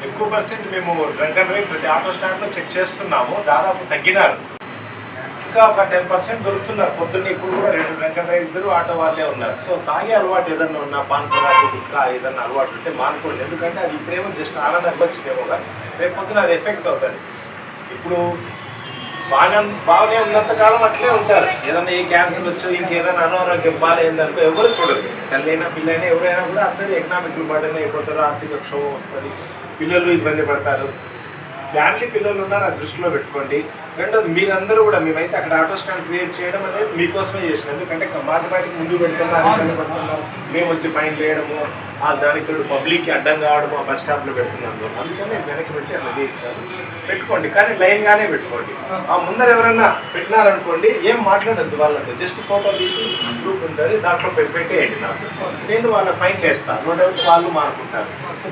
ఎక్కువ పర్సెంట్ మేము drunk and drive ప్రతి ఆటో స్టాండ్లో చెక్ చేస్తున్నాము, దాదాపు తగ్గినారు. ఇంకా ఒక 10% దొరుకుతున్నారు. పొద్దున్న ఇప్పుడు కూడా 2 డ్రంక్ అండ్ డ్రైవ్ 2 ఆటో వాళ్ళే ఉన్నారు. సో తాగే అలవాటు ఏదన్నా ఉన్నా, పాన్పరాకు గుట్కా ఏదన్నా అలవాటు ఉంటే మానుకోండి. ఎందుకంటే అది ఇప్పుడేమో జస్ట్ ఆనందం వచ్చినేమో కానీ రేపు పొద్దున అది ఎఫెక్ట్ అవుతుంది. ఇప్పుడు బాగానే ఉన్నంత కాలం అట్లే ఉంటారు. ఏదన్నా ఏ క్యాన్సర్ వచ్చో ఇంకేదైనా అనారోగ్యం బాగాలేదనుకో ఎవరు చూడరు. తల్లైనా పిల్లైనా ఎవరైనా కూడా అందరూ ఎకనామిక్ బర్డెన్ అయిపోతారు, ఆర్థిక క్షోభం వస్తుంది, పిల్లలు ఇబ్బంది పడతారు. ఫ్యామిలీ పిల్లలు ఉన్నారు, అది దృష్టిలో పెట్టుకోండి. రెండోది మీరందరూ కూడా, మేమైతే అక్కడ ఆటో స్టాండ్ క్రియేట్ చేయడం అనేది మీకోసమే చేసినాం. ఎందుకంటే మాటికి ముందు పెడుతున్నారు, ఇబ్బంది పడుతున్నారు, మేము వచ్చి ఫైన్ వేయడము, దానికి పబ్లిక్కి అడ్డం కావడము, బస్ స్టాప్లో పెడుతున్నాము. అందుకని వెనక్కి పెట్టి అట్లా చేయించాను. పెట్టుకోండి, కానీ లైన్గానే పెట్టుకోండి. ఆ ముందర ఎవరన్నా పెట్టినారనుకోండి, ఏం మాట్లాడద్దు వాళ్ళతో, జస్ట్ ఫోటో తీసి ప్రూఫ్ ఉంటుంది, దాంట్లో పెట్టేయండి నాకు, నేను వాళ్ళ ఫైన్ వేస్తాను. నో డౌట్ వాళ్ళు మానుకుంటారు. సో